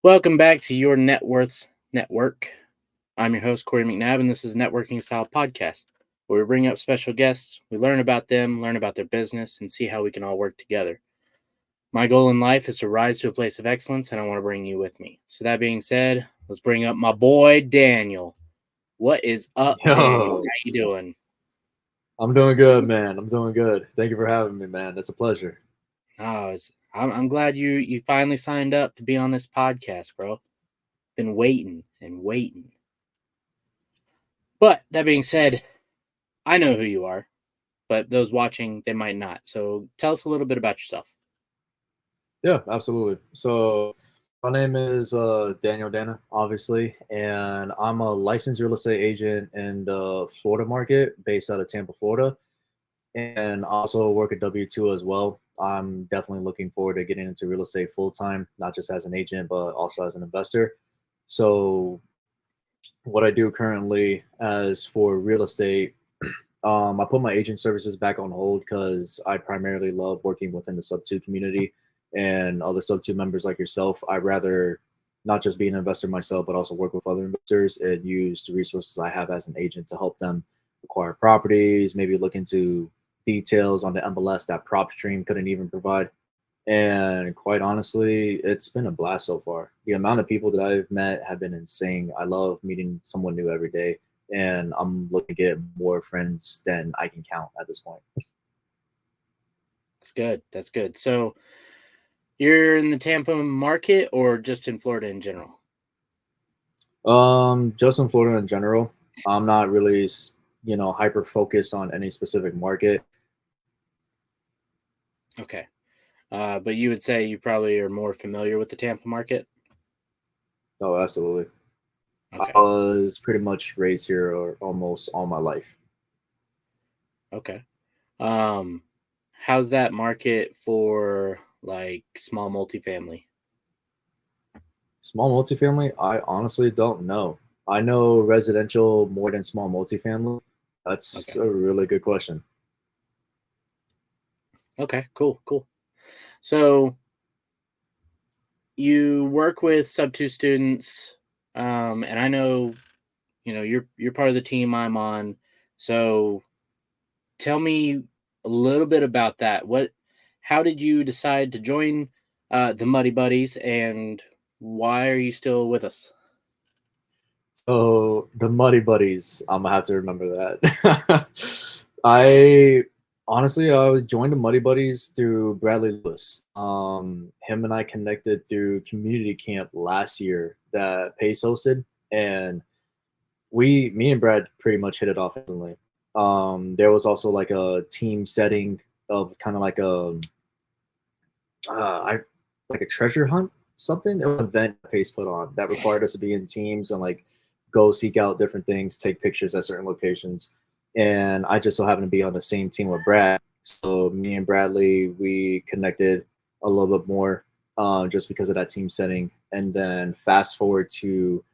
Welcome back to your Networth Network. I'm your host, Corey McNabb, and this is a networking style podcast where we bring up special guests, we learn about them, learn about their business, and see how we can all work together. My goal in life is to rise to a place of excellence, and I want to bring you with me. So that being said, let's bring up my boy, Daniel. What is up, Daniel? Yo, How you doing? I'm doing good, man. I'm doing good. Thank you for having me, man. It's a pleasure. I'm glad you finally signed up to be on this podcast, bro. Been waiting and waiting. But that being said, I know who you are, but those watching, they might not. So tell us a little bit about yourself. Yeah, absolutely. So, my name is Daniel Aldana, obviously, and I'm a licensed real estate agent in the Florida market based out of Tampa, Florida, and also work at W-2 as well. I'm definitely looking forward to getting into real estate full time, not just as an agent, but also as an investor. So, what I do currently as for real estate, I put my agent services back on hold because I primarily love working within the sub two community and other sub two members like yourself. I'd rather not just be an investor myself, but also work with other investors and use the resources I have as an agent to help them acquire properties, maybe look into details on the MLS that PropStream couldn't even provide. And quite honestly, it's been a blast so far. The amount of people that I've met have been insane. I love meeting someone new every day, and I'm looking to get more friends than I can count at this point. That's good. That's good. So you're in the Tampa market or just in Florida in general? Just in Florida in general, I'm not really, hyper focused on any specific market. Okay. But you would say you probably are more familiar with the Tampa market? Oh, absolutely. I Okay. was pretty much raised here or almost all my life. Okay. Um, how's that market for like small multifamily? Small multifamily, I honestly don't know. I know residential more than small multifamily. That's Okay. a really good question. Okay. Cool. Cool. So you work with sub two students, and I know you're part of the team I'm on. So tell me a little bit about that. How did you decide to join the Muddy Buddies, and why are you still with us? So the Muddy Buddies, I'm gonna have to remember that. I honestly, I joined the Muddy Buddies through Bradley Lewis. Him and I connected through community camp last year that Pace hosted, and me and Brad pretty much hit it off instantly. There was also like a team setting of kind of like I like a treasure hunt something, an event Pace put on that required us to be in teams and like go seek out different things, take pictures at certain locations. And I just so happened to be on the same team with Brad. So me and Bradley, we connected a little bit more just because of that team setting. And then fast forward to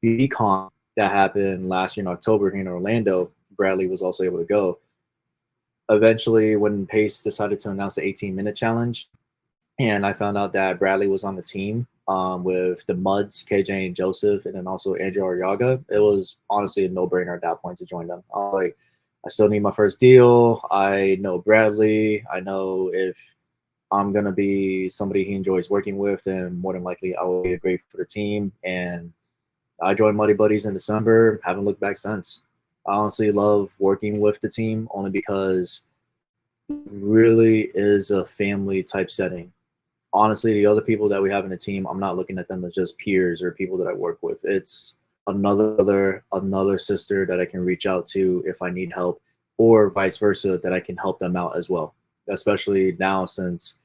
BCon that happened last year in October here in Orlando. Bradley was also able to go. Eventually, when Pace decided to announce the 18-minute challenge, and I found out that Bradley was on the team with the Muds, KJ and Joseph, and then also Andrew Arriaga. It was honestly a no-brainer at that point to join them. I was like, I still need my first deal. I know Bradley. I know if I'm gonna be somebody he enjoys working with, then more than likely I will be a great for the team. And I joined Muddy Buddies in December. Haven't looked back since. I honestly love working with the team only because it really is a family type setting. Honestly, the other people that we have in the team, I'm not looking at them as just peers or people that I work with. It's another sister that I can reach out to if I need help, or vice versa that I can help them out as well. Especially now since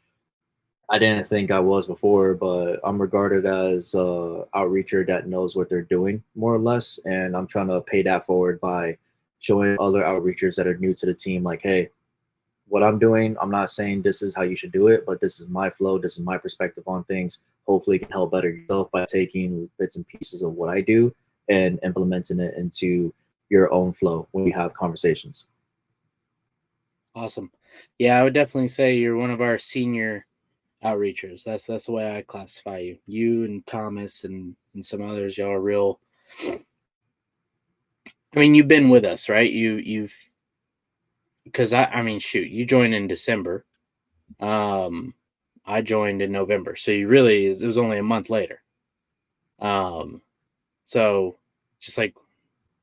I didn't think I was before, but I'm regarded as a outreacher that knows what they're doing more or less, and I'm trying to pay that forward by showing other outreachers that are new to the team, like, hey, what I'm doing, I'm not saying this is how you should do it, but this is my flow, this is my perspective on things. Hopefully, you can help better yourself by taking bits and pieces of what I do and implementing it into your own flow when we have conversations. Awesome. Yeah, I would definitely say you're one of our senior Outreachers. That's the way I classify you. You and Thomas and some others, y'all are real. I mean, you've been with us, right? You've because I mean, shoot, you joined in December. I joined in November, so you really it was only a month later. So just like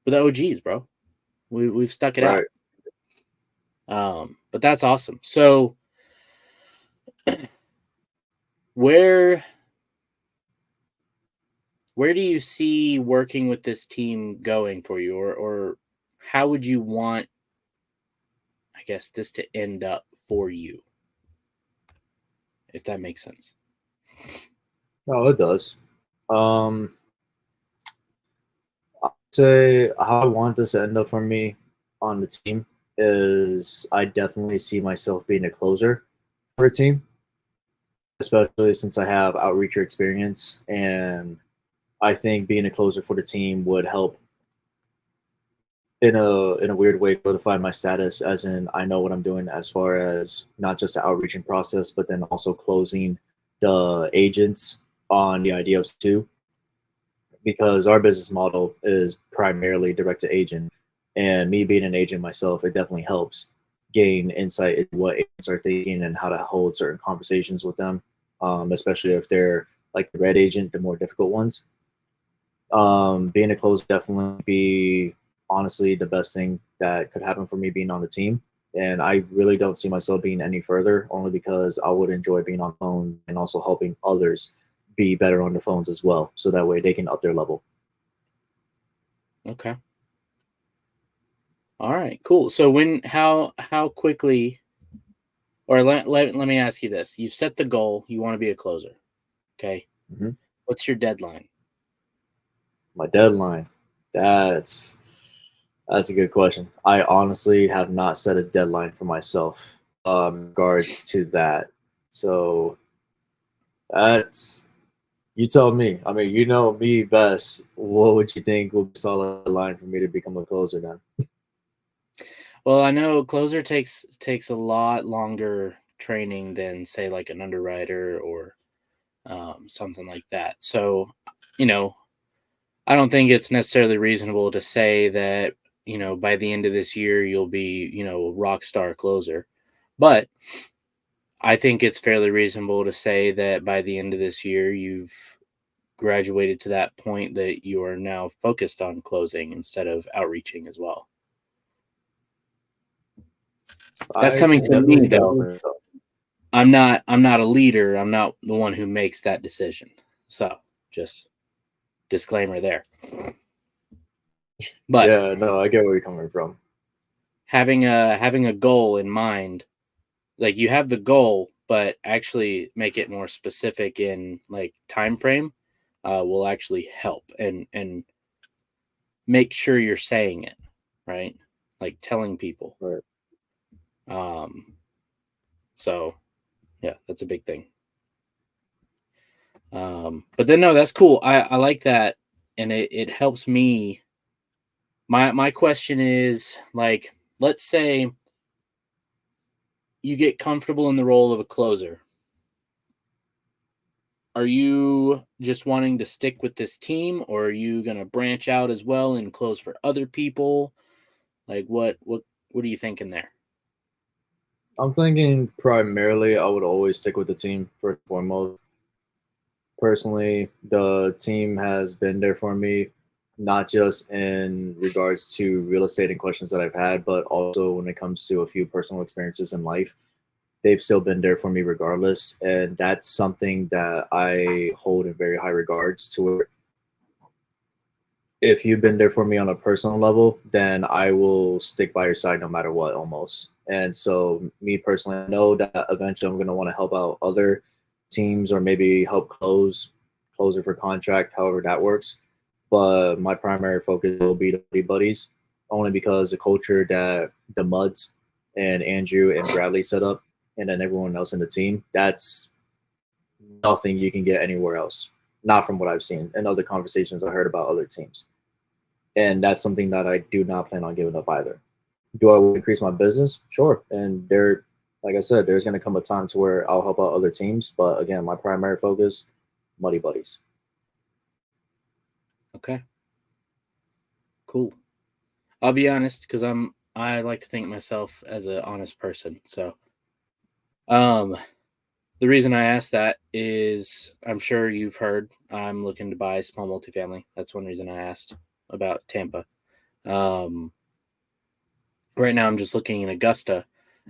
with OGs, bro, we've stuck it Right. out. But that's awesome. So where do you see working with this team going for you, or how would you want, I guess, this to end up for you, if that makes sense? No, it does. Um, I'd say how I want this to end up for me on the team is I definitely see myself being a closer for a team, especially since I have outreacher experience, and I think being a closer for the team would help in a weird way solidify my status, as in I know what I'm doing as far as not just the outreaching process, but then also closing the agents on the ideas too, because our business model is primarily direct to agent, and me being an agent myself, it definitely helps gain insight into what agents are thinking and how to hold certain conversations with them, especially if they're like the red agent, the more difficult ones. Being a close definitely be honestly the best thing that could happen for me being on the team. And I really don't see myself being any further, only because I would enjoy being on phone and also helping others be better on the phones as well, so that way they can up their level. Okay. All right, cool. So how quickly, or let me ask you this. You've set the goal, you want to be a closer. Okay. Hmm. What's your deadline? My deadline. That's that's a good question. I honestly have not set a deadline for myself in regards to that. So that's you tell me. I mean, you know me best. What would you think would be a solid line for me to become a closer then? Well, I know closer takes a lot longer training than, say, like an underwriter or something like that. So, you know, I don't think it's necessarily reasonable to say that, by the end of this year you'll be, a rock star closer. But I think it's fairly reasonable to say that by the end of this year you've graduated to that point that you are now focused on closing instead of outreaching as well. That's I coming can from definitely me see that though. for myself. I'm not a leader. I'm not the one who makes that decision. So, just disclaimer there. But Yeah, no, I get where you're coming from. having a goal in mind, like you have the goal, but actually make it more specific in like time frame, will actually help and make sure you're saying it right, like telling people. Right. Um, so yeah, that's a big thing. But then no, that's cool. I like that, and it helps me. My question is, like, let's say you get comfortable in the role of a closer. Are you just wanting to stick with this team, or are you going to branch out as well and close for other people? Like, what are you thinking there? I'm thinking primarily I would always stick with the team first and foremost. Personally, the team has been there for me, not just in regards to real estate and questions that I've had, but also when it comes to a few personal experiences in life. They've still been there for me regardless. And that's something that I hold in very high regards to where if you've been there for me on a personal level, then I will stick by your side no matter what, almost. And so, me personally, I know that eventually I'm going to want to help out other teams or maybe help closer for contract, however that works. But my primary focus will be the buddy buddies, only because the culture that the Muds and Andrew and Bradley set up, and then everyone else in the team, that's nothing you can get anywhere else. Not from what I've seen and other conversations I heard about other teams, and that's something that I do not plan on giving up either. Do I want to increase my business? Sure. And there like I said, there's going to come a time to where I'll help out other teams. But again, my primary focus, Muddy Buddies. Okay, cool. I'll be honest, because I like to think myself as an honest person. So, the reason I asked that is I'm sure you've heard I'm looking to buy a small multifamily. That's one reason I asked about Tampa. Um, right now I'm just looking in Augusta,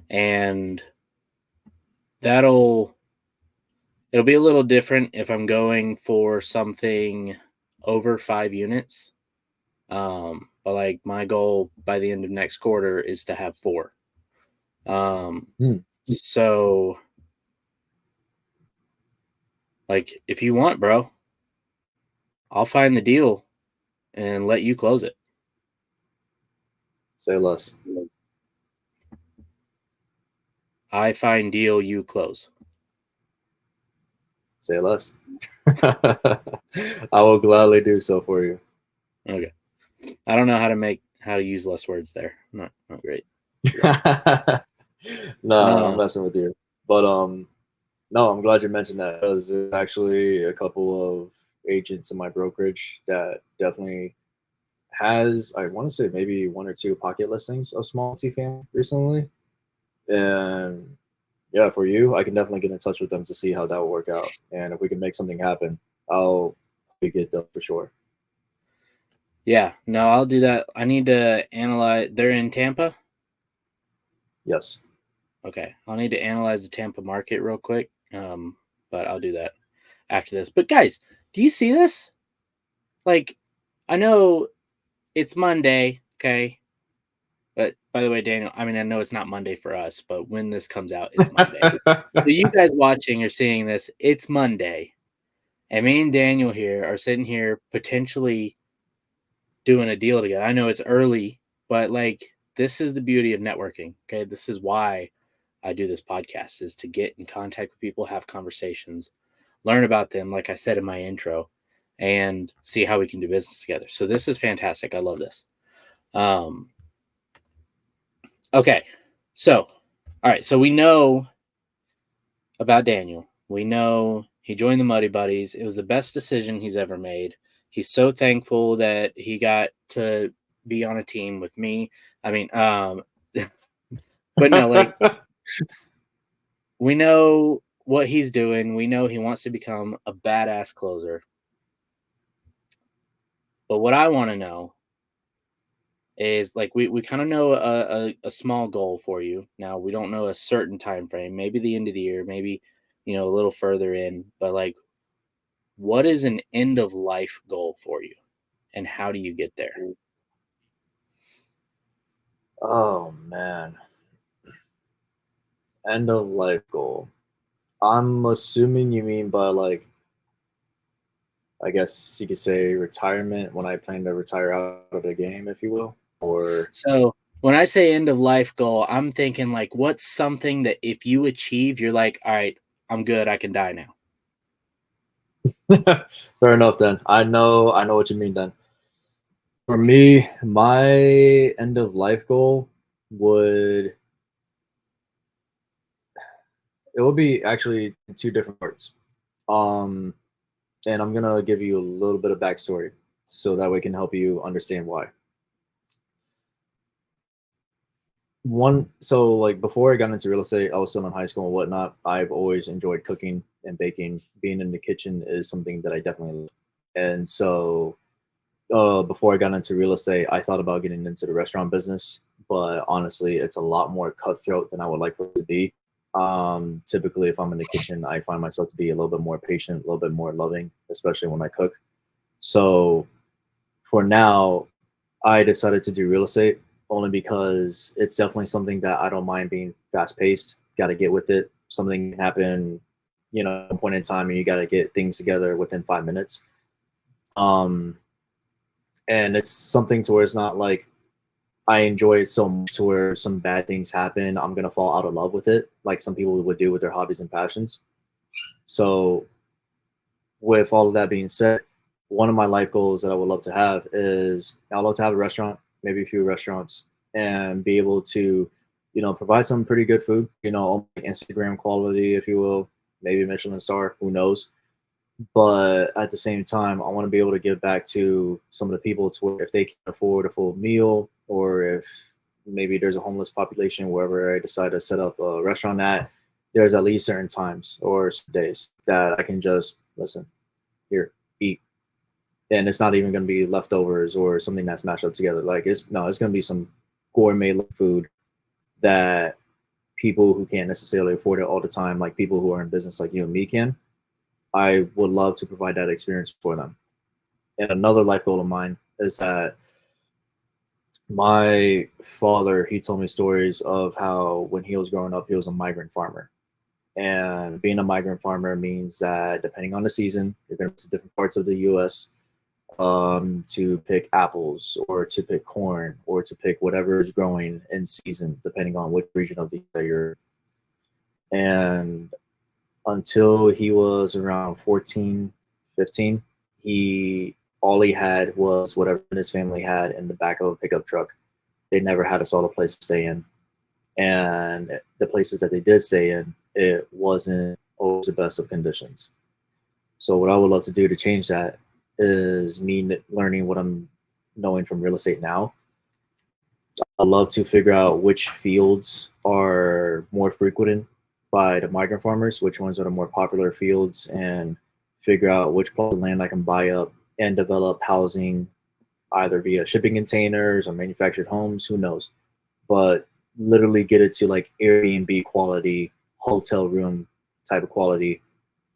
and it'll be a little different if I'm going for something over 5 units. But like my goal by the end of next quarter is to have 4. So like if you want, bro, I'll find the deal and let you close it. Say less. I find deal, you close. Say less. I will gladly do so for you. Okay. I don't know how to use less words there. Not great. No, I'm messing with you. But no, I'm glad you mentioned that because there's actually a couple of agents in my brokerage that definitely has, I want to say maybe 1 or 2 pocket listings of small multifamily recently. And yeah, for you, I can definitely get in touch with them to see how that will work out. And if we can make something happen, I'll get them for sure. Yeah, no, I'll do that. I need to analyze. They're in Tampa? Yes. Okay. I'll need to analyze the Tampa market real quick. But I'll do that after this. But guys, do you see this? Like, I know it's Monday, okay? But by the way, Daniel, I mean, I know it's not Monday for us, but when this comes out, it's Monday. So you guys watching or seeing this, it's Monday. And me and Daniel here are sitting here potentially doing a deal together. I know it's early, but like this is the beauty of networking. Okay. This is why I do this podcast, is to get in contact with people, have conversations, learn about them, like I said in my intro, and see how we can do business together. So this is fantastic. I love this. Okay. So, all right. So we know about Daniel. We know he joined the Muddy Buddies. It was the best decision he's ever made. He's so thankful that he got to be on a team with me. I mean, but no, like we know what he's doing. We know he wants to become a badass closer. But what I want to know is like we kind of know a small goal for you. Now we don't know a certain time frame, maybe the end of the year, maybe a little further in, but like what is an end of life goal for you and how do you get there? Oh man. End of life goal. I'm assuming you mean by like, I guess you could say retirement, when I plan to retire out of the game, if you will. Or So when I say end of life goal, I'm thinking like what's something that if you achieve, you're like, all right, I'm good, I can die now. fair enough then. I know what you mean then. For me, my end of life goal would be actually 2 different parts. Um and I'm gonna give you a little bit of backstory so that way can help you understand why. So like before I got into real estate, I was still in high school and whatnot. I've always enjoyed cooking and baking. Being in the kitchen is something that I definitely love. And so before I got into real estate, I thought about getting into the restaurant business, but honestly, it's a lot more cutthroat than I would like for it to be. Typically, if I'm in the kitchen, I find myself to be a little bit more patient, a little bit more loving, especially when I cook. So for now, I decided to do real estate only because it's definitely something that I don't mind being fast paced. Got to get with it. Something can happen, at one point in time, and you got to get things together within 5 minutes. Um, and it's something to where it's not like I enjoy it so much to where some bad things happen, I'm gonna fall out of love with it, like some people would do with their hobbies and passions. So, with all of that being said, one of my life goals that I would love to have is I'd love to have a restaurant, maybe a few restaurants, and be able to provide some pretty good food, like Instagram quality, if you will, maybe Michelin star, who knows. But at the same time, I want to be able to give back to some of the people to where if they can afford a full meal, or if maybe there's a homeless population wherever I decide to set up a restaurant at, there's at least certain times or days that I can just listen, here, eat. And it's not even going to be leftovers or something that's mashed up together. Like it's going to be some gourmet food that people who can't necessarily afford it all the time, like people who are in business like you and me can. I would love to provide that experience for them. And another life goal of mine is that my father, he told me stories of how when he was growing up, he was a migrant farmer. And being a migrant farmer means that depending on the season, you're going to different parts of the US to pick apples or to pick corn or to pick whatever is growing in season, depending on which region of the year you're. And until he was around 14, 15, he all he had was whatever his family had in the back of a pickup truck. They never had a solid place to stay in. And the places that they did stay in, it wasn't always the best of conditions. So what I would love to do to change that is me learning what I'm knowing from real estate now. I love to figure out which fields are more frequented by the migrant farmers, which ones are the more popular fields, and figure out which plots of land I can buy up and develop housing either via shipping containers or manufactured homes, who knows. But literally get it to like Airbnb quality, hotel room type of quality.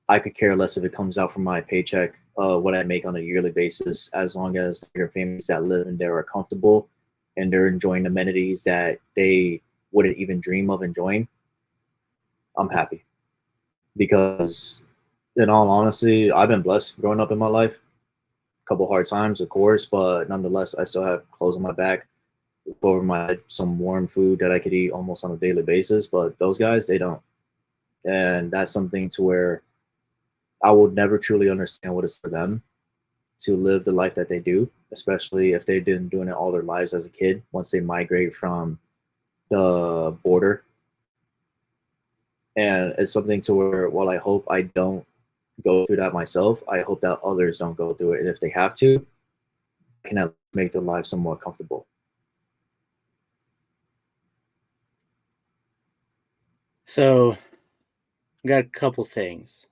I could care less if it comes out from my paycheck, what I make on a yearly basis, as long as your families that live in there are comfortable and they're enjoying amenities that they wouldn't even dream of enjoying. I'm happy because, in all honesty, I've been blessed growing up in my life. A couple hard times, of course, but nonetheless, I still have clothes on my back, over my head, some warm food that I could eat almost on a daily basis. But those guys, they don't, and that's something to where I will never truly understand what it's for them to live the life that they do, especially if they've been doing it all their lives as a kid. Once they migrate from the border, and it's something to where, while I hope I don't go through that myself, I hope that others don't go through it, and if they have to, can at least make their lives somewhat comfortable. So, got a couple things.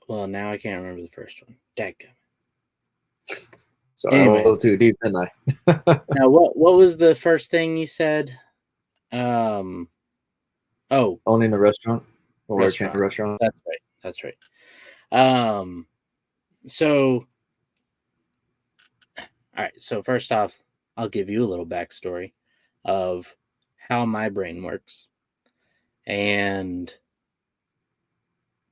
Well, now I can't remember the first one. Dadgum. Sorry, I went a Anyways, little too deep, didn't I? now what was the first thing you said? Oh, Owning a restaurant or a chain restaurant. restaurant. That's right. That's right. Um, so all right. So first off, I'll give you a little backstory of how my brain works, and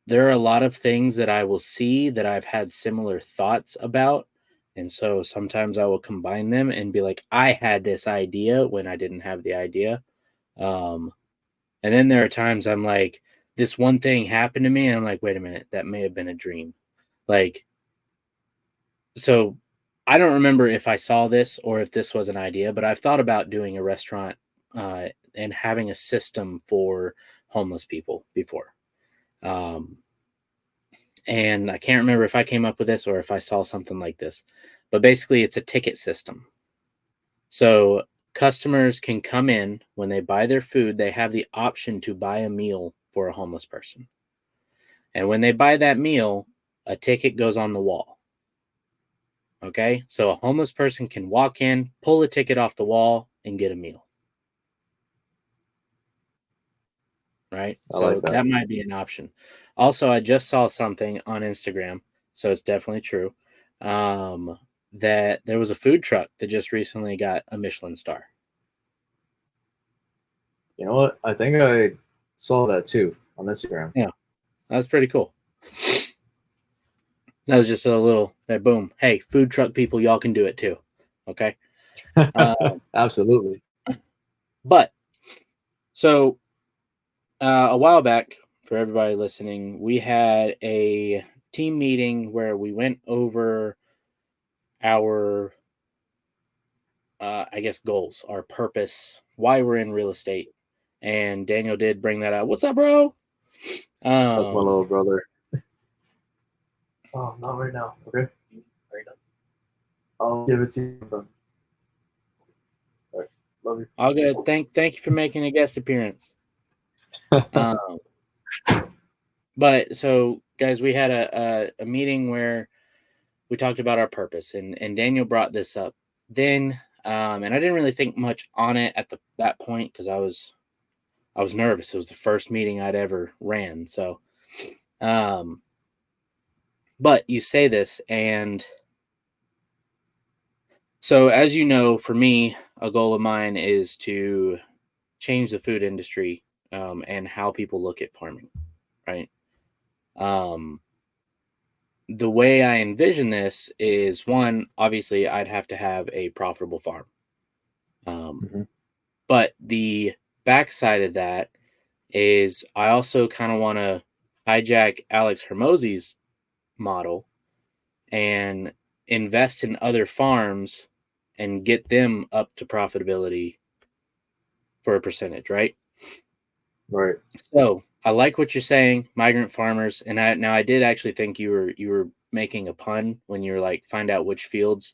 there are a lot of things that I will see that I've had similar thoughts about. And so sometimes I will combine them and be like, I had this idea when I didn't have the idea. Um, and then there are times I'm like, this one thing happened to me. And I'm like, wait a minute, that may have been a dream. Like, so I don't remember if I saw this or if this was an idea, but I've thought about doing a restaurant and having a system for homeless people before. Um, and I can't remember if I came up with this or if I saw something like this, but basically it's a ticket system. So customers can come in when they buy their food, they have the option to buy a meal for a homeless person. And when they buy that meal, a ticket goes on the wall. Okay. So a homeless person can walk in, pull a ticket off the wall, and get a meal. Right. I like So that. that might be an option. Also, I just saw something on Instagram. So it's definitely true. That there was a food truck that just recently got a Michelin star. You know what? I think I saw that too on Instagram. Yeah. That's pretty cool. That was just a little that boom. Hey, food truck people, y'all can do it too. Okay. Uh, Absolutely. but so a while back, for everybody listening, we had a team meeting where we went over our I guess, goals, our purpose, why we're in real estate. And Daniel did bring that out. What's up, bro? That's my little brother. Oh, not right now. Okay. Right now. I'll give it to you. All right. Love you. All good. Thank you for making a guest appearance. Um, but so, guys, we had a meeting where we talked about our purpose, and Daniel brought this up. Then, and I didn't really think much on it at that point because I was nervous. It was the first meeting I'd ever ran. So, but you say this, and so as you know, for me, a goal of mine is to change the food industry, and how people look at farming, right? Um, the way I envision this is, one, obviously, I'd have to have a profitable farm. Mhm. But the backside of that is I also kind of want to hijack Alex Hermosi's model and invest in other farms and get them up to profitability for a percentage, right? Right. So I like what you're saying, migrant farmers, and I did actually think you were making a pun when you were like, find out which fields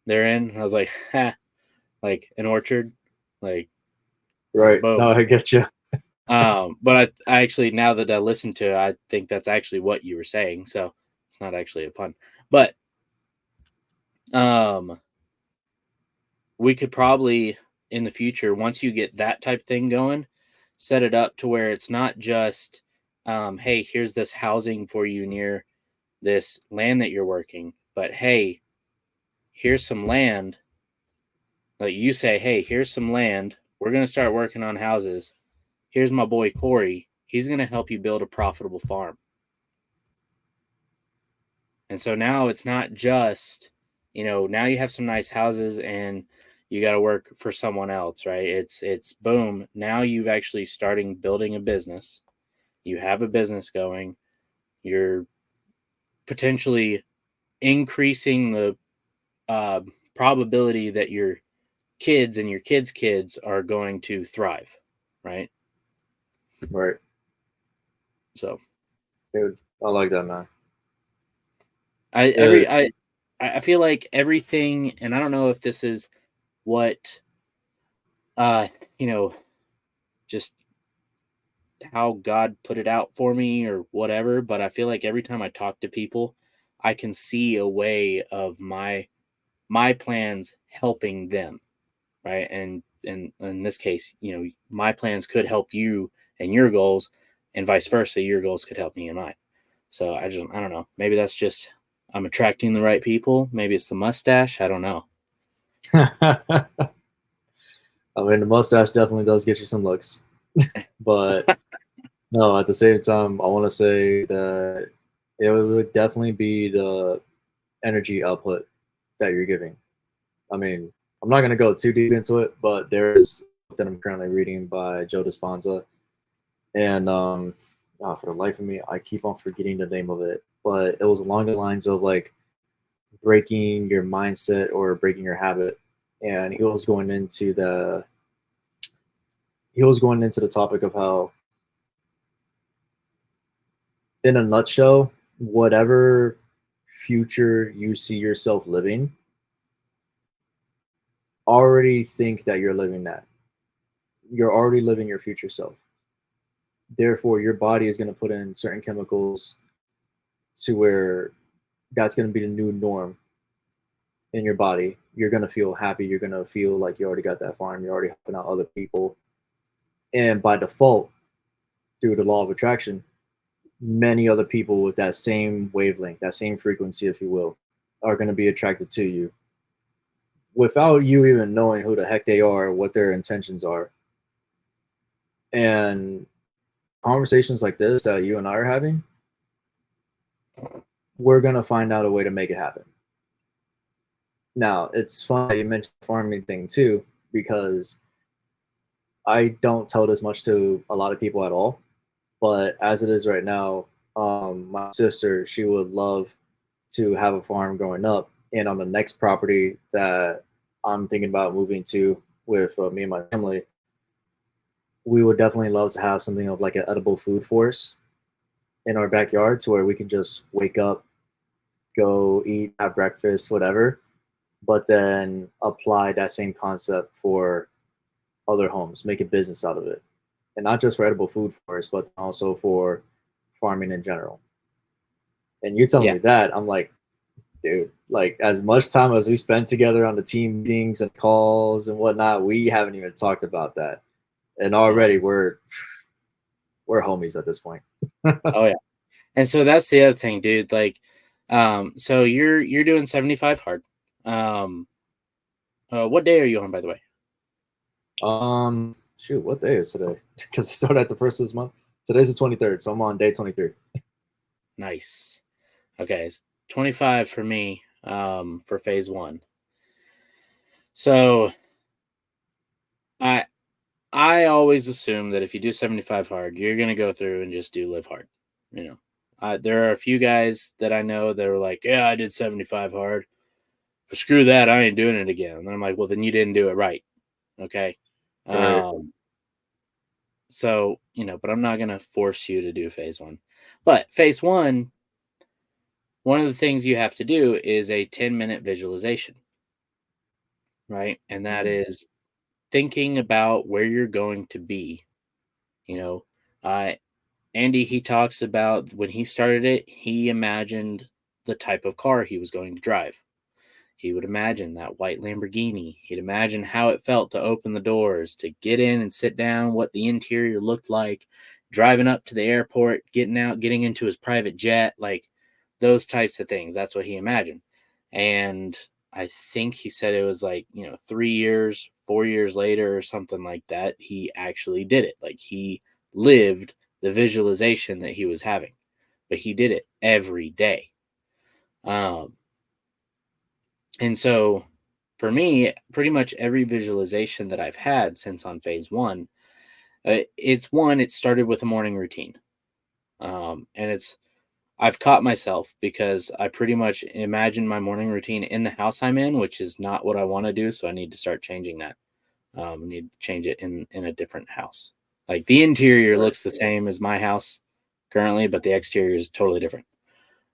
they're in. And I was like, ha, like an orchard, like Right. boom. No, I get you. But I actually, now that I listen to it, I think that's actually what you were saying. So it's not actually a pun, but um, we could probably in the future, once you get that type thing going, set it up to where it's not just, hey, here's this housing for you near this land that you're working, but hey, here's some land. Like you say, hey, here's some land. We're going to start working on houses. Here's my boy Corey. He's going to help you build a profitable farm. And so now it's not just, now you have some nice houses and you got to work for someone else, right? It's boom. Now you've actually starting building a business. You have a business going. You're potentially increasing the probability that your kids and your kids' kids are going to thrive, right? Right. So Dude, I like that, man. I feel like everything, and I don't know if this is what uh you know just how God put it out for me or whatever, but I feel like every time I talk to people, I can see a way of my plans helping them, right? And in this case, my plans could help you and your goals, and vice versa. Your goals could help me and mine. So I don't know. Maybe that's just I'm attracting the right people. Maybe it's the mustache. I don't know. I mean, the mustache definitely does get you some looks, but no, at the same time, I want to say that it would definitely be the energy output that you're giving. I mean, I'm not going to go too deep into it, but there's a book that I'm currently reading by Joe Dispenza, and for the life of me, I keep on forgetting the name of it, but it was along the lines of like breaking your mindset or breaking your habit, and he was going into the topic of how, in a nutshell, whatever future you see yourself living, already think that you're living that. You're already living your future self. Therefore, your body is going to put in certain chemicals to where that's going to be the new norm in your body. You're going to feel happy. You're going to feel like you already got that farm. You're already helping out other people. And by default, through the law of attraction, many other people with that same wavelength, that same frequency, if you will, are going to be attracted to you without you even knowing who the heck they are, what their intentions are. And conversations like this that you and I are having, we're going to find out a way to make it happen. Now, it's funny that you mentioned the farming thing too, because I don't tell this much to a lot of people at all. But as it is right now, my sister, she would love to have a farm growing up. And on the next property that I'm thinking about moving to with me and my family, we would definitely love to have something of like an edible food forest in our backyard to where we can just wake up, go eat, have breakfast, whatever, but then apply that same concept for other homes, make a business out of it. And not just for edible food forests, but also for farming in general. And you telling Yeah. me that, I'm like, dude, like as much time as we spend together on the team meetings and calls and whatnot, we haven't even talked about that. And No. already we're homies at this point. Oh yeah. And so that's the other thing, dude. Like, so you're doing 75 hard. Um, what day are you on, by the way? Shoot, what day is today? Because I started at the first of this month. Today's the 23rd, so I'm on day 23. Nice. Okay, it's 25 for me, for phase one. So I I always assume that if you do 75 hard, you're gonna go through and just do live hard. You know, there are a few guys that I know that are like, yeah, I did 75 hard, but screw that, I ain't doing it again. And I'm like, well, then you didn't do it right. Okay. Right. Um, so, but I'm not going to force you to do phase one. But phase one of the things you have to do is a 10-minute visualization, right? And that Mm, is thinking about where you're going to be. You know, uh, Andy, he talks about when he started it, he imagined the type of car he was going to drive. He would imagine that white Lamborghini. He'd imagine how it felt to open the doors, to get in and sit down, what the interior looked like, driving up to the airport, getting out, getting into his private jet, like those types of things. That's what he imagined. And I think he said it was like, 3 years, 4 years later, or something like that. He actually did it. Like he lived the visualization that he was having, but he did it every day. Um, and so for me, pretty much every visualization that I've had since on phase one, it started with a morning routine. And I've caught myself because I pretty much imagine my morning routine in the house I'm in, which is not what I want to do. So I need to start changing that. I need to change it in a different house. Like the interior right. looks the same as my house currently, but the exterior is totally different.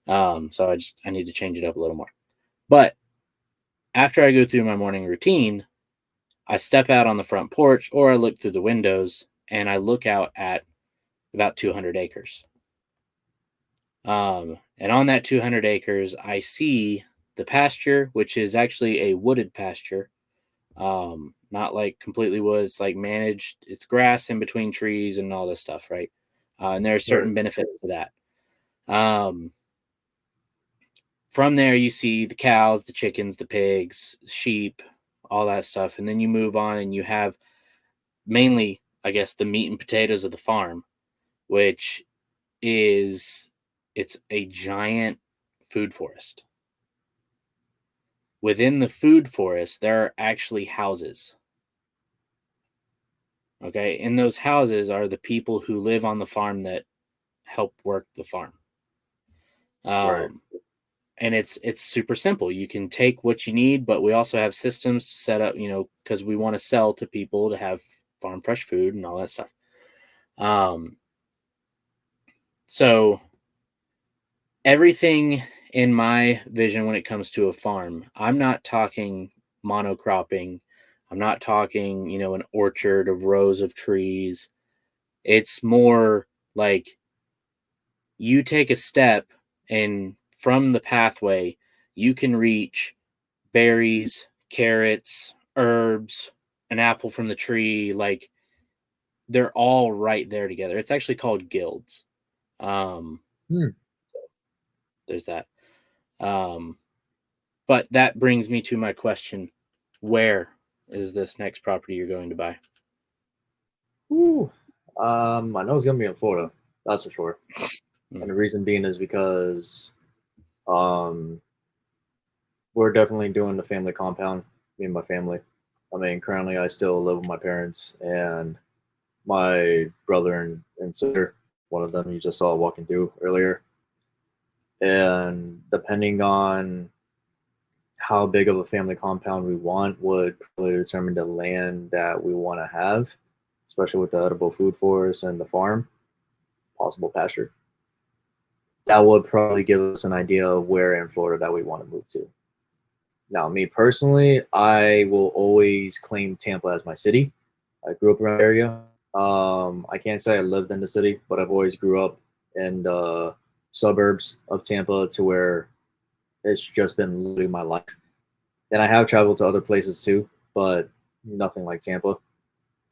So I need to change it up a little more. But after I go through my morning routine, I step out on the front porch or I look through the windows and I look out at about 200 acres. And on that 200 acres, I see the pasture, which is actually a wooded pasture. Not like completely wood, it's like managed, it's grass in between trees and all this stuff, right? And there are Right. certain benefits to that. Um, from there, you see the cows, the chickens, the pigs, sheep, all that stuff. And then you move on and you have mainly, I guess, the meat and potatoes of the farm, which is it's a giant food forest. Within the food forest, there are actually houses. Okay. In those houses are the people who live on the farm that help work the farm. Right. Um, and it's super simple. You can take what you need, but we also have systems to set up, because we want to sell to people to have farm fresh food and all that stuff. Um, so everything in my vision when it comes to a farm, I'm not talking monocropping. I'm not talking, an orchard of rows of trees. It's more like you take a step and from the pathway, you can reach berries, carrots, herbs, an apple from the tree. Like they're all right there together. It's actually called guilds. Um, Hmm. there's that. Um, But that brings me to my question. Where is this next property you're going to buy? Whew. I know it's gonna be in Florida. That's for sure. And Mm. the reason being is because um, we're definitely doing the family compound. Me and my family. I mean, currently I still live with my parents and my brother and sister. One of them you just saw walking through earlier. And depending on how big of a family compound we want would probably determine the land that we want to have, especially with the edible food forest and the farm, possible pasture. That would probably give us an idea of where in Florida that we want to move to. Now, me personally, I will always claim Tampa as my city. I grew up around the area. I can't say I lived in the city, but I've always grew up in the suburbs of Tampa to where it's just been literally my life. And I have traveled to other places too, but nothing like Tampa.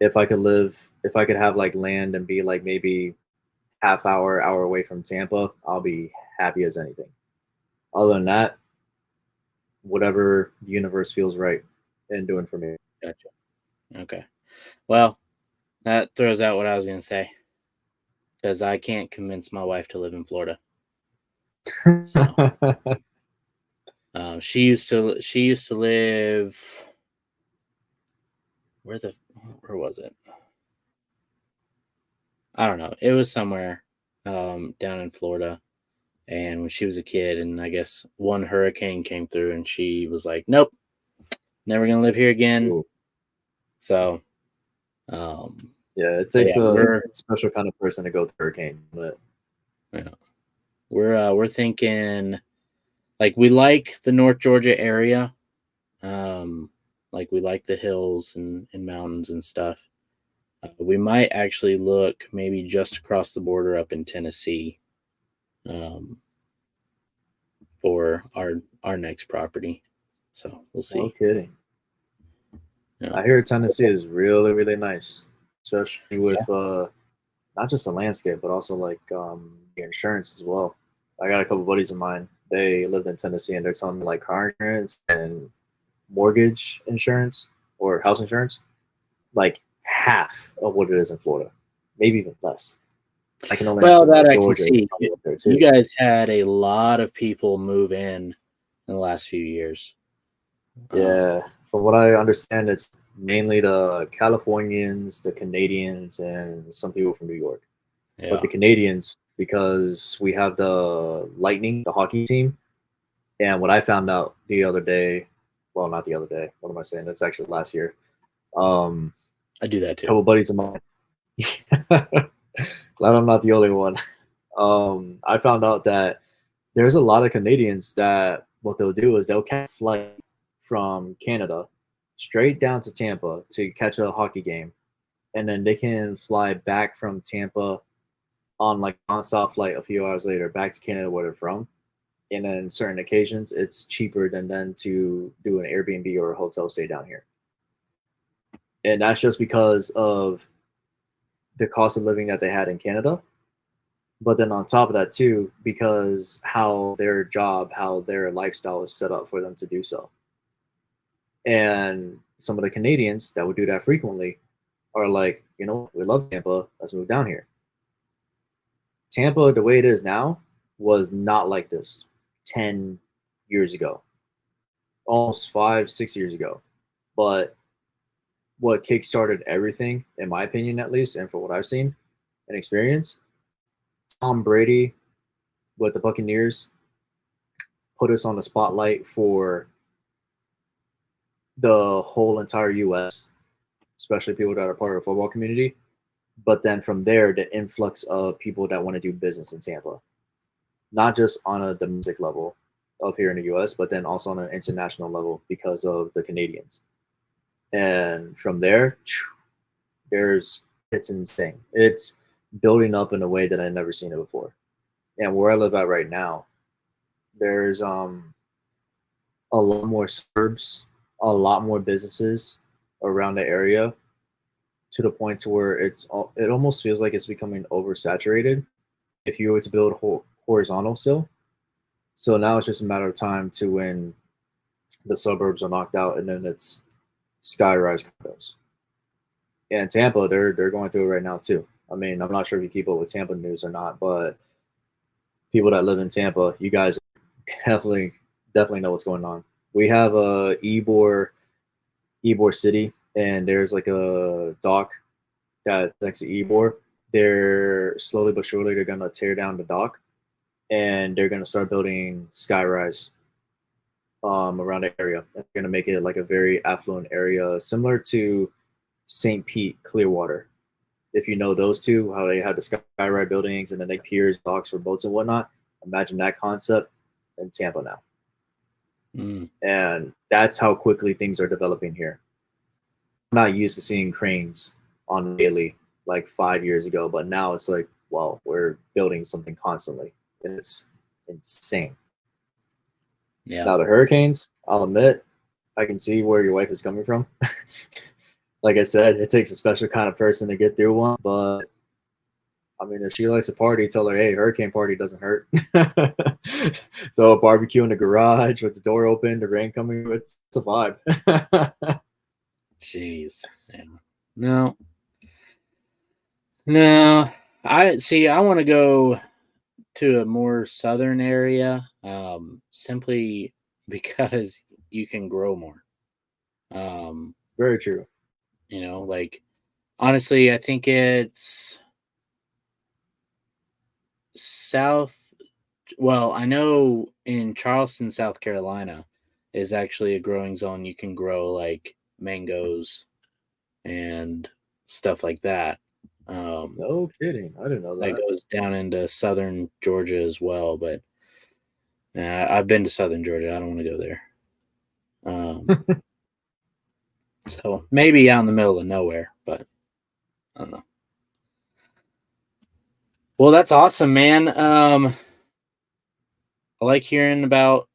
If I could have like land and be like maybe hour away from Tampa, I'll be happy as anything. Other than that, whatever the universe feels right in doing for me. Gotcha. Okay. Well, that throws out what I was going to say because I can't convince my wife to live in Florida. So she used to live where was it? I don't know. It was somewhere down in Florida. And when she was a kid, and I guess one hurricane came through, and she was like, "Nope, never gonna live here again." Ooh. So, yeah, it takes yeah, a special kind of person to go through hurricane. But yeah, we're thinking like we like the North Georgia area, like we like the hills and mountains and stuff. We might actually look maybe just across the border up in Tennessee, for our next property. So we'll see. no kidding. Yeah. I hear Tennessee is really, really nice, especially with not just the landscape, but also like the insurance as well. I got a couple buddies of mine. They lived in Tennessee, and they're telling me like car insurance and mortgage insurance or house insurance, like half of what it is in Florida, maybe even less. I can only Well, imagine that like I can Georgia is see. probably up there You too. guys had a lot of people move in the last few years. Yeah, from what I understand, it's mainly the Californians, the Canadians, and some people from New York. But Yeah. the Canadians, because we have the Lightning, the hockey team, and what I found out the other day, well, not the other day. What am I saying? That's actually last year. I do that A too. couple buddies of mine. Glad I'm not the only one. I found out that there's a lot of Canadians that what they'll do is they'll catch a flight from Canada straight down to Tampa to catch a hockey game, and then they can fly back from Tampa on like non-stop flight a few hours later back to Canada where they're from. And then certain occasions, it's cheaper than then to do an Airbnb or a hotel stay down here. And that's just because of the cost of living that they had in Canada. But then on top of that too, because how their job, how their lifestyle is set up for them to do so. And some of the Canadians that would do that frequently are like, you know, we love Tampa, let's move down here. Tampa, the way it is now, was not like this 10 years ago, almost 5, 6 years ago. But what kickstarted everything, in my opinion at least, and for what I've seen and experienced, Tom Brady with the Buccaneers put us on the spotlight for the whole entire US, especially people that are part of the football community. But then from there, the influx of people that want to do business in Tampa, not just on a domestic level of here in the US, but then also on an international level because of the Canadians. And from there, it's insane. It's building up in a way that I've never seen it before. And where I live at right now, there's a lot more suburbs, a lot more businesses around the area to the point to where it almost feels like it's becoming oversaturated if you were to build horizontal still. So now it's just a matter of time to when the suburbs are knocked out and then it's skyrise condos. And Tampa, they're going through it right now too. I mean, I'm not sure if you keep up with Tampa news or not, but people that live in Tampa, you guys definitely know what's going on. We have a Ybor City, and there's like a dock that next to Ybor. They're slowly but surely they're gonna tear down the dock, and they're gonna start building skyrise around the area. They're going to make it like a very affluent area, similar to St. Pete, Clearwater. If you know those two, how they had the skyride buildings and then they piers, docks for boats and whatnot. Imagine that concept in Tampa now. And that's how quickly things are developing here. I'm not used to seeing cranes on daily like 5 years ago, but now it's like, well, we're building something constantly. And it's insane. Yeah. Now the hurricanes, I'll admit, I can see where your wife is coming from. Like I said, it takes a special kind of person to get through one, but I mean, if she likes a party, tell her, hey, hurricane party doesn't hurt. Throw a barbecue in the garage with the door open, the rain coming, it's a vibe. Jeez. Yeah. No. No. I want to go to a more southern area, simply because you can grow more. Very true. Like honestly, I think it's south. Well, I know in Charleston, South Carolina, is actually a growing zone. You can grow like mangoes and stuff like that. No kidding. I didn't know That that. goes down into southern Georgia as well. But I've been to southern Georgia. I don't want to go there. So maybe out in the middle of nowhere, but I don't know. Well, that's awesome, man. I like hearing about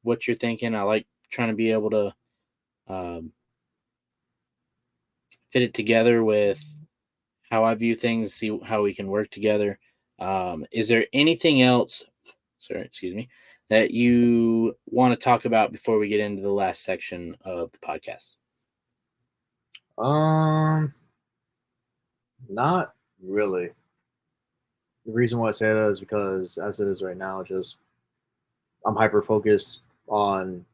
what you're thinking. I like trying to be able to um, fit it together with how I view things, see how we can work together. Is there anything else? Sorry, excuse me, that you want to talk about before we get into the last section of the podcast? Not really. The reason why I say that is because as it is right now, just I'm hyper focused on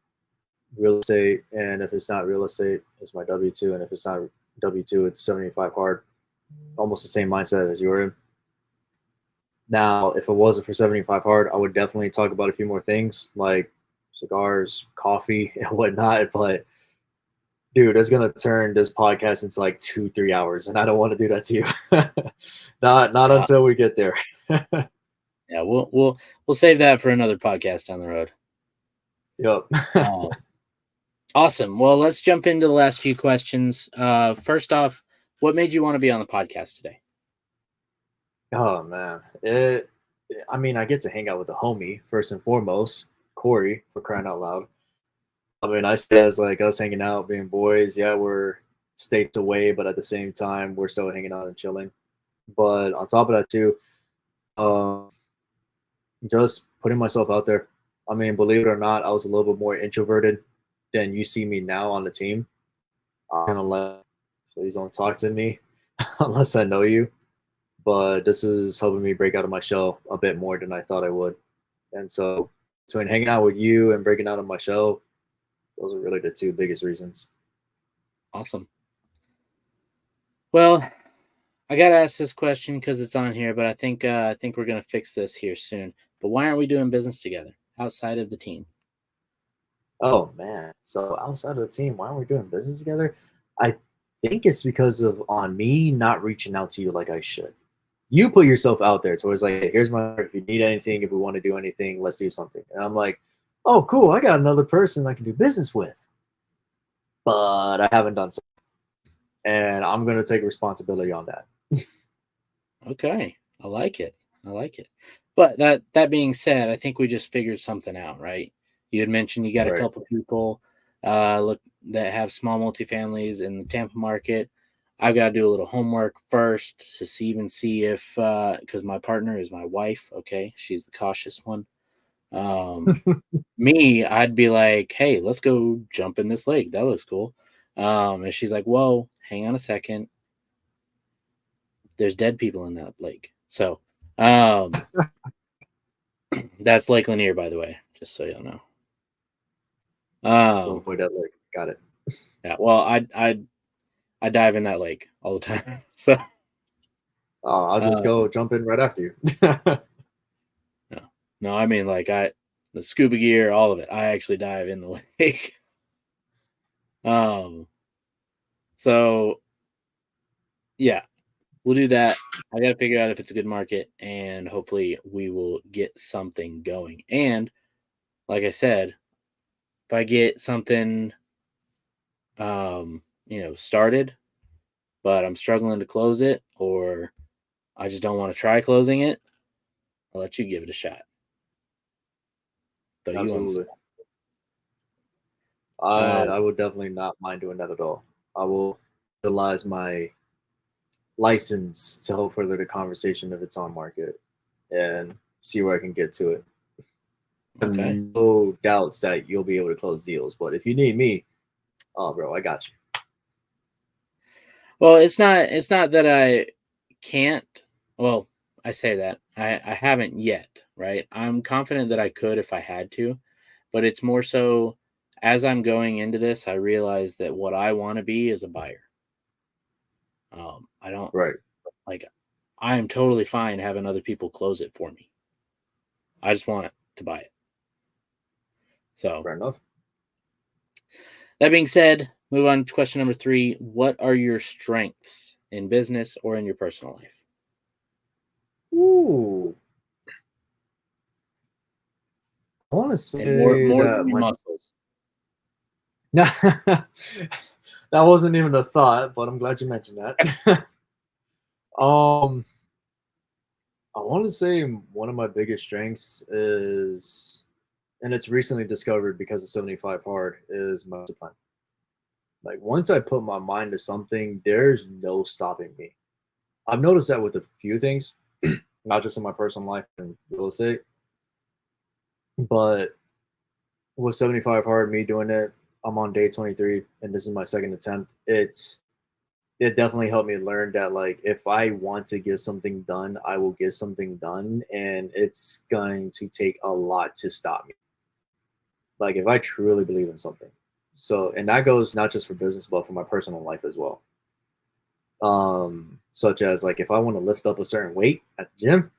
real estate, and if it's not real estate, it's my W-2, and if it's not W-2, it's 75 hard. Almost the same mindset as you're in. Now, if it wasn't for 75 hard, I would definitely talk about a few more things like cigars, coffee, and whatnot. But dude, it's gonna turn this podcast into like 2-3 hours, and I don't want to do that to you. Not Uh, until we get there. yeah, we'll save that for another podcast down the road. Yep. Um, awesome. Well, let's jump into the last few questions. First off, what made you want to be on the podcast today? Oh man, I mean, I get to hang out with the homie first and foremost, Corey, for crying out loud. I mean, I say as like us hanging out, being boys. Yeah, we're states away, but at the same time, we're still hanging out and chilling. But on top of that, too, um, just putting myself out there. I mean, believe it or not, I was a little bit more introverted than you see me now on the team. I'm kind of like, please don't talk to me unless I know you. But this is helping me break out of my shell a bit more than I thought I would. And so, between hanging out with you and breaking out of my shell, those are really the two biggest reasons. Awesome. Well, I gotta ask this question because it's on here, but I think we're gonna fix this here soon. But why aren't we doing business together outside of the team? Oh man. So outside of the team, why aren't we doing business together? I think it's because of on me not reaching out to you like I should. You put yourself out there. So it's like, hey, here's my if you need anything, if we want to do anything, let's do something. And I'm like, oh cool, I got another person I can do business with. But I haven't done so. And I'm gonna take responsibility on that. Okay, I like it. I like it. But that being said, I think we just figured something out, right? You had mentioned you got a Right. couple people look that have small multifamilies in the Tampa market. I've got to do a little homework first to see if because my partner is my wife. Okay, she's the cautious one. Me, I'd be like, hey, let's go jump in this lake. That looks cool. And she's like, whoa, hang on a second. There's dead people in that lake. So um, that's Lake Lanier, by the way, just so y'all know. So Um, avoid that like got it. yeah, well, I dive in that lake all the time. So I'll just um, go jump in right after you. no, no, I mean like the scuba gear, all of it. I actually dive in the lake. So yeah, we'll do that. I got to figure out if it's a good market, and hopefully we will get something going. And like I said, if I get something, started, but I'm struggling to close it, or I just don't want to try closing it, I'll let you give it a shot. Throw you on the Absolutely. spot. I would definitely not mind doing that at all. I will utilize my license to help further the conversation if it's on market and see where I can get to it. I have Okay. no doubts that you'll be able to close deals, but if you need me, oh, bro, I got you. Well, it's not that I can't. Well, I say that. I haven't yet, right? I'm confident that I could if I had to, but it's more so as I'm going into this, I realize that what I want to be is a buyer. I don't Right. like I am totally fine having other people close it for me. I just want to buy it. So, Fair enough. that being said, move on to question number 3. What are your strengths in business or in your personal life? Ooh. I want to And more say more that than your my muscles. that wasn't even a thought, but I'm glad you mentioned that. um, I want to say one of my biggest strengths is, and it's recently discovered because of 75 hard, is my discipline. Like once I put my mind to something, there's no stopping me. I've noticed that with a few things, not just in my personal life and real estate, but with 75 hard, me doing it, I'm on day 23 and this is my second attempt. It definitely helped me learn that like if I want to get something done, I will get something done and it's going to take a lot to stop me. Like if I truly believe in something. So and that goes not just for business but for my personal life as well. Such as like if I want to lift up a certain weight at the gym,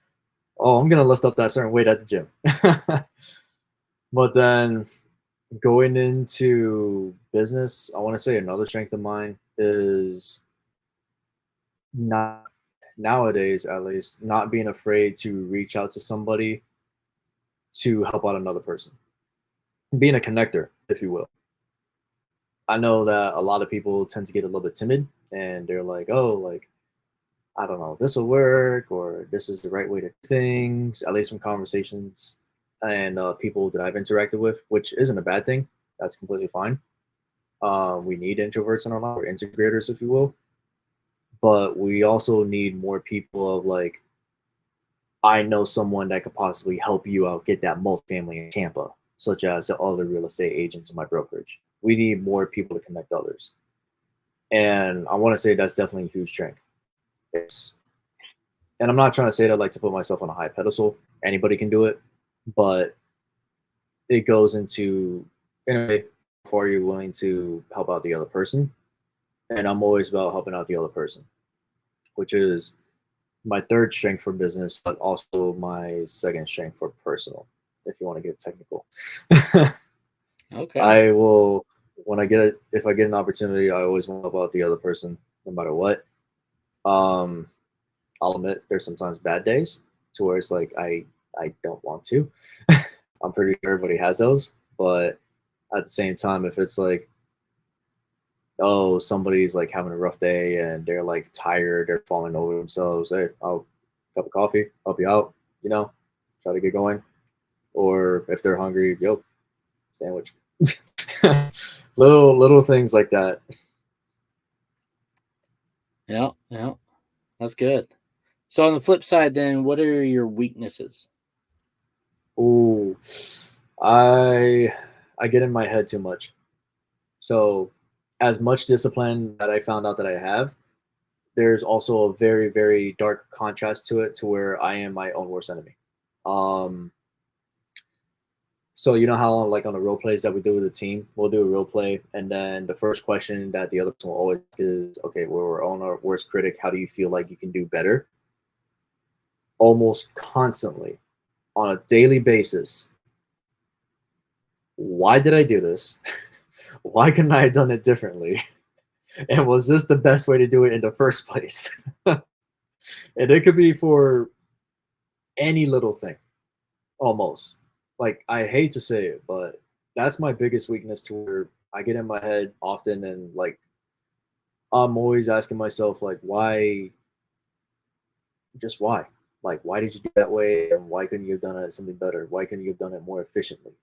oh, I'm gonna lift up that certain weight at the gym. But then going into business, I want to say another strength of mine is not nowadays at least not being afraid to reach out to somebody to help out another person, being a connector, if you will. I know that a lot of people tend to get a little bit timid and they're like, oh, like I don't know, this will work or this is the right way to do things, at least from conversations and people that I've interacted with, which isn't a bad thing. That's completely fine. We need introverts in our life, or integrators, if you will. But we also need more people of like, I know someone that could possibly help you out get that multifamily in Tampa, such as the other real estate agents in my brokerage. We need more people to connect others. And I want to say that's definitely a huge strength. It's and I'm not trying to say that like to put myself on a high pedestal. Anybody can do it, but it goes into in a way, how far you're willing to help out the other person. And I'm always about helping out the other person, which is my third strength for business, but also my second strength for personal, if you want to get technical. Okay. I will when I get it if I get an opportunity, I always want to help out the other person no matter what. Um I'll admit there's sometimes bad days to where it's like I don't want to. I'm pretty sure everybody has those, but at the same time, if it's like, oh, somebody's like having a rough day and they're like tired, they're falling over themselves, hey, I'll cup of coffee, help you out, you know, try to get going. Or if they're hungry, yo, sandwich. little things like that. Yeah, yeah. That's good. So on the flip side then, what are your weaknesses? Ooh, I I get in my head too much. So as much discipline that I found out that I have, there's also a very, very dark contrast to it to where I am my own worst enemy. Um, so you know how like on the role plays that we do with the team, we'll do a role play, and then the first question that the other person will always ask is, okay, well, we're on our worst critic. How do you feel like you can do better? Almost constantly, on a daily basis, why did I do this? Why couldn't I have done it differently? And was this the best way to do it in the first place? And it could be for any little thing, almost. Like, I hate to say it, but that's my biggest weakness, to where I get in my head often, and like I'm always asking myself, like, why, just why? Like, why did you do it that way? And why couldn't you have done it something better? Why couldn't you have done it more efficiently?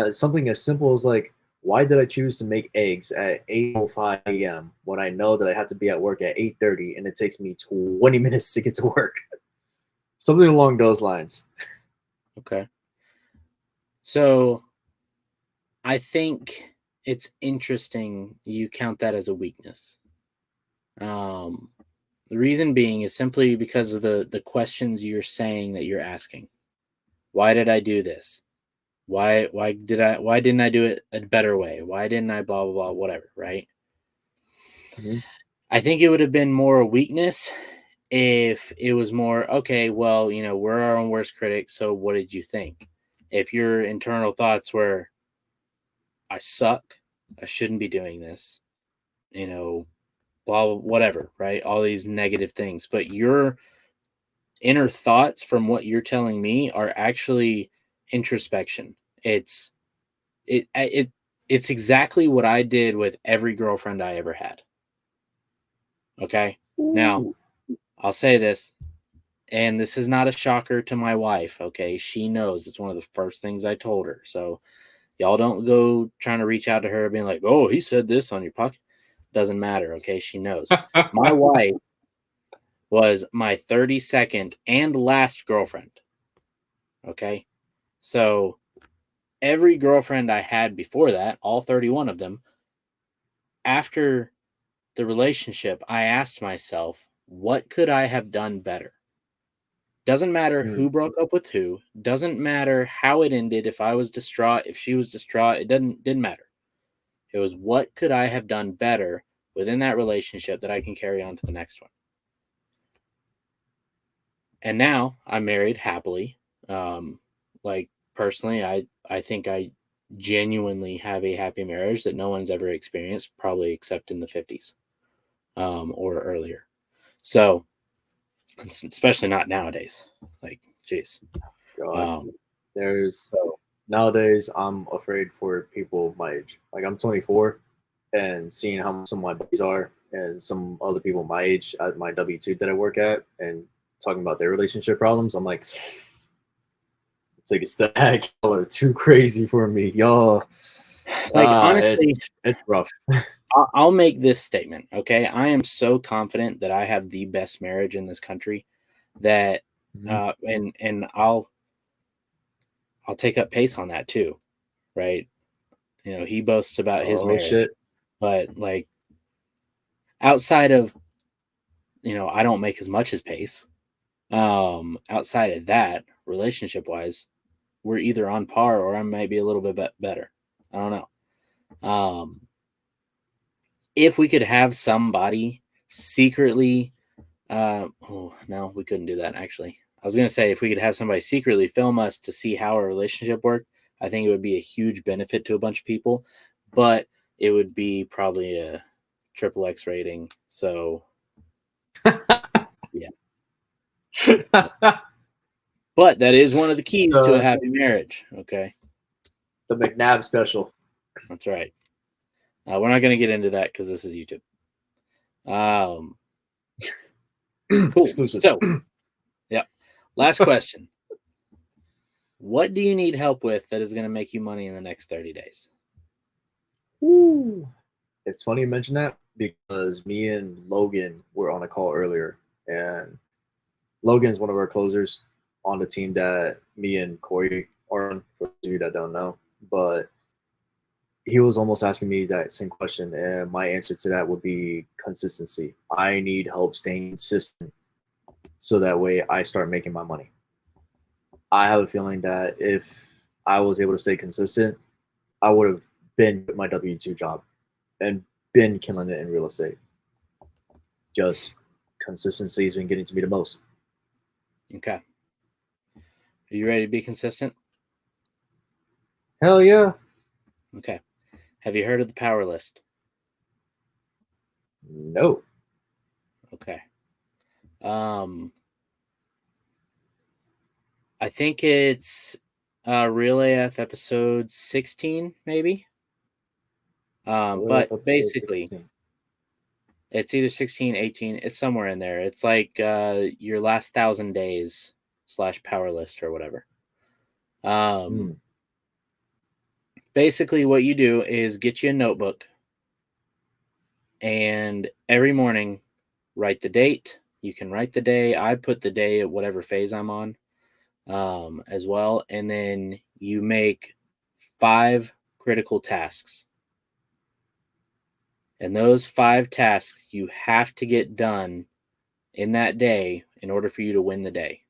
Something as simple as, like, why did I choose to make eggs at 8:05 a.m. when I know that I have to be at work at 8:30 and it takes me 20 minutes to get to work? Something along those lines. Okay. So I think it's interesting you count that as a weakness. Um, the reason being is simply because of the questions you're saying that you're asking. Why did I do this? Why didn't I do it a better way? Why didn't I blah blah blah whatever, right? Mhm. I think it would have been more a weakness if it was more, okay, well, we're our own worst critic, so what did you think? If your internal thoughts were, I suck, I shouldn't be doing this, blah, whatever, right? All these negative things. But your inner thoughts from what you're telling me are actually introspection. It's exactly what I did with every girlfriend I ever had. Okay. Now, Ooh. I'll say this, and this is not a shocker to my wife. Okay. She knows it's one of the first things I told her. So y'all don't go trying to reach out to her being like, oh, he said this on your pocket. Doesn't matter. Okay. She knows. My wife was my 32nd and last girlfriend. Okay. So every girlfriend I had before that, all 31 of them, after the relationship, I asked myself, what could I have done better? Doesn't matter Mm. who broke up with who, doesn't matter how it ended, if I was distraught, if she was distraught, it didn't matter. It was what could I have done better within that relationship that I can carry on to the next one. And now I'm married happily. Like personally, I think I genuinely have a happy marriage that no one's ever experienced, probably except in the 50s or earlier. So, especially not nowadays. Like, geez. God. Um, There's so Nowadays, I'm afraid for people my age. Like, I'm 24, and seeing how some of my buddies are, and some other people my age at my W-2 that I work at, and talking about their relationship problems, I'm like, take a step back. Y'all are too crazy for me, y'all. like honestly, It's rough. I'll make this statement. Okay, I am so confident that I have the best marriage in this country that, Mhm. and I'll take up pace on that too, right? He boasts about his Oh marriage, shit. but like outside of, I don't make as much as Pace. Outside of that, relationship wise, we're either on par or I might be a little bit better. I don't know. If we could have somebody secretly, oh no, we couldn't do that actually. I was gonna say if we could have somebody secretly film us to see how our relationship worked, I think it would be a huge benefit to a bunch of people, but it would be probably a triple X rating. So yeah, but that is one of the keys to a the happy marriage. Okay, the McNabb special. that's right. We're not gonna get into that because this is YouTube. Um, cool. Exclusive. So yeah, last question. What do you need help with that is going to make you money in the next 30 days? Woo. It's funny you mention that, because me and Logan were on a call earlier, and Logan is one of our closers on the team that me and Corey are on, for those of you that don't know. But he was almost asking me that same question, and my answer to that would be consistency. I need help staying consistent so that way I start making my money. I have a feeling that if I was able to stay consistent, I would have been with my W-2 job and been killing it in real estate. Just consistency has been getting to me the most. Okay. Are you ready to be consistent? Hell yeah. Okay. Have you heard of the power list? No. Okay. I think it's Real AF episode 16, maybe. But Episode basically, 16. it's either 16, 18. It's somewhere in there. It's like your last 1,000 days / power list or whatever. Basically, what you do is get you a notebook, and every morning write the date. You can write the day. I put the day at whatever phase I'm on as well. And then you make 5 critical tasks. And those 5 tasks you have to get done in that day in order for you to win the day.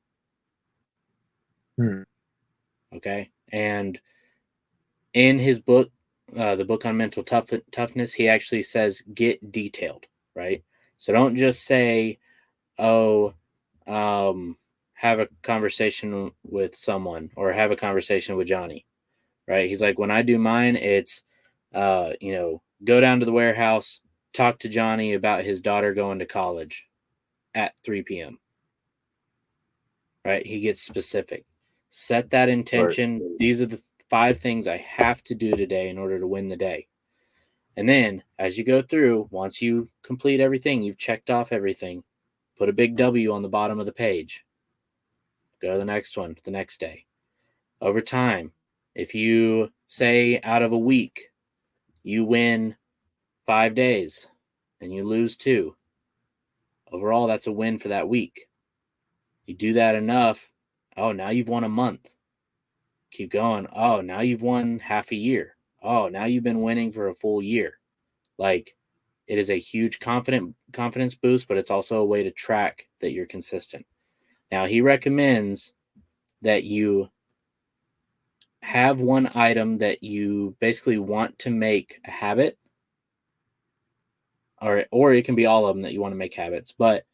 Okay. And in his book, the book on mental toughness, he actually says get detailed, right? So don't just say, oh, have a conversation with someone or have a conversation with Johnny, right? He's like, when I do mine, it's, go down to the warehouse, talk to Johnny about his daughter going to college at 3 p.m., right? He gets specific. Set that intention. Right. These are the 5 things I have to do today in order to win the day. And then as you go through, once you complete everything, you've checked off everything, put a big W on the bottom of the page. Go to the next one, the next day. Over time, if you say out of a week, you win 5 days and you lose 2, overall, that's a win for that week. You do that enough, oh, now you've won a month. Keep going. Oh, now you've won half a year. Oh, now you've been winning for a full year. Like, it is a huge confidence boost, but it's also a way to track that you're consistent. Now, he recommends that you have one item that you basically want to make a habit, or it can be all of them that you want to make habits. But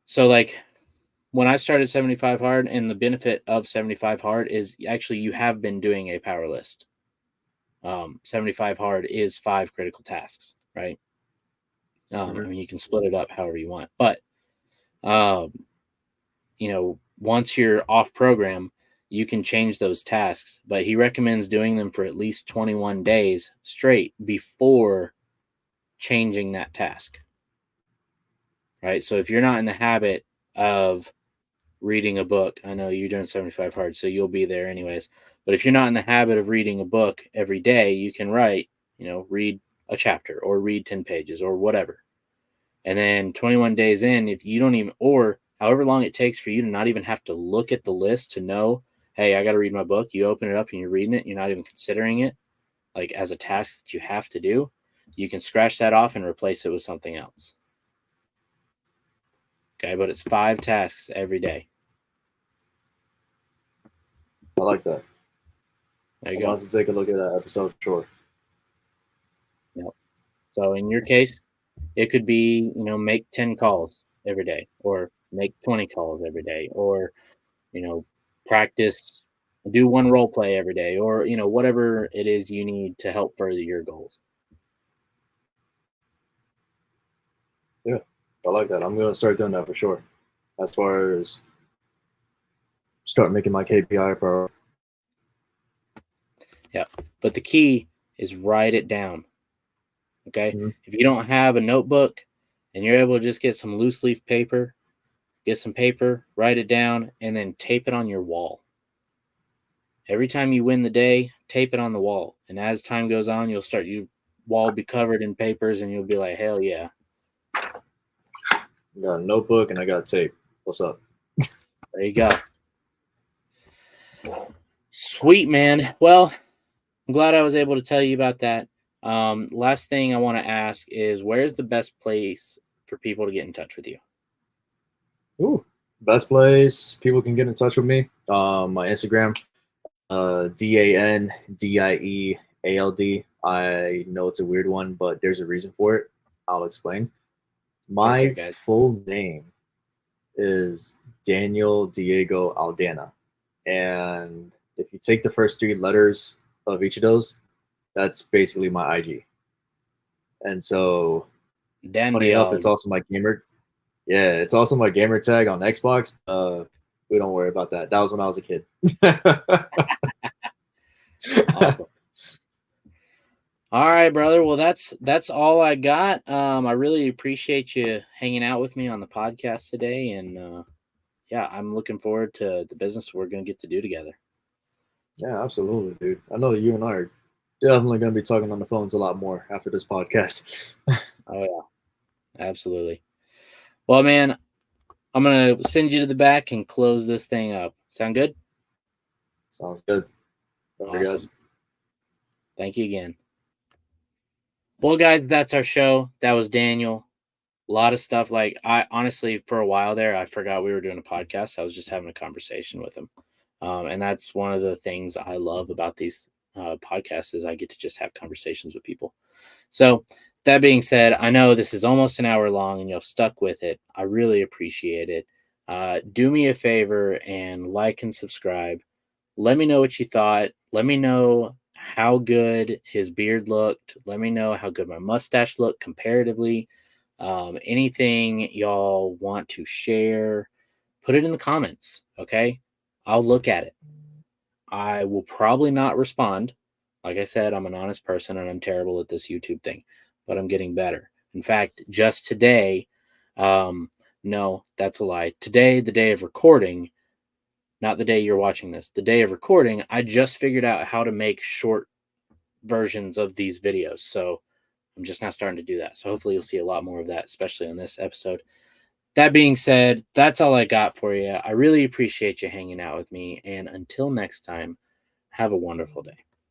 so, like, when I started 75 Hard, and the benefit of 75 Hard is actually you have been doing a power list. 75 Hard is 5 critical tasks, right? I mean, you can split it up however you want, but once you're off program, you can change those tasks. But he recommends doing them for at least 21 days straight before changing that task, right? So if you're not in the habit of reading a book, I know you're doing 75 Hard, so you'll be there anyways. But if you're not in the habit of reading a book every day, you can write, read a chapter or read 10 pages or whatever. And then 21 days in, if you don't even, or however long it takes for you to not even have to look at the list to know, hey, I got to read my book. You open it up and you're reading it. You're not even considering it like as a task that you have to do. You can scratch that off and replace it with something else. Okay. But it's 5 tasks every day. I like that. There you go. Let's take a look at that episode. Sure. Yep. So in your case, it could be, make 10 calls every day, or make 20 calls every day, or, practice, do 1 role play every day, or, whatever it is you need to help further your goals. Yeah, I like that. I'm going to start doing that for sure. As far as start making my KPI a priority. Yeah. But the key is write it down. Okay. If you don't have a notebook and you're able to just get some loose leaf paper, get some paper, write it down, and then tape it on your wall. Every time you win the day, tape it on the wall. And as time goes on, your wall will be covered in papers and you'll be like, hell yeah. I got a notebook and I got tape. What's up? There you go. Sweet, man. Well, I'm glad I was able to tell you about that. Last thing I want to ask is, where's the best place for people to get in touch with you? Ooh, best place people can get in touch with me. My Instagram, DANDIEALD. I know it's a weird one, but there's a reason for it. I'll explain. My full name is Daniel Diego Aldana, and If you take the first 3 letters of each of those, that's basically my IG. And so, funny enough, it's Daniel. also my gamer. Yeah, it's also my gamer tag on Xbox. We don't worry about that. That was when I was a kid. Awesome. All right, brother. Well, that's all I got. I really appreciate you hanging out with me on the podcast today, and yeah, I'm looking forward to the business we're going to get to do together. Yeah, absolutely, dude. I know you and I are definitely going to be talking on the phones a lot more after this podcast. Oh yeah, absolutely. Well, man, I'm going to send you to the back and close this thing up. Sound good? Sounds good. Later, Awesome. guys. Thank you again. Well, guys, that's our show. That was Daniel. A lot of stuff. Like, I honestly, for a while there, I forgot we were doing a podcast. I was just having a conversation with him. And that's one of the things I love about these podcasts is I get to just have conversations with people. So that being said, I know this is almost an hour long and you've stuck with it. I really appreciate it. Do me a favor and like and subscribe. Let me know what you thought. Let me know how good his beard looked. Let me know how good my mustache looked comparatively. Anything y'all want to share, put it in the comments. Okay. I'll look at it. I will probably not respond. Like I said, I'm an honest person and I'm terrible at this YouTube thing, but I'm getting better. In fact, just today, no, that's a lie. Today, the day of recording, not the day you're watching this, the day of recording, I just figured out how to make short versions of these videos. So I'm just now starting to do that. So hopefully you'll see a lot more of that, especially on this episode. That being said, that's all I got for you. I really appreciate you hanging out with me. And until next time, have a wonderful day.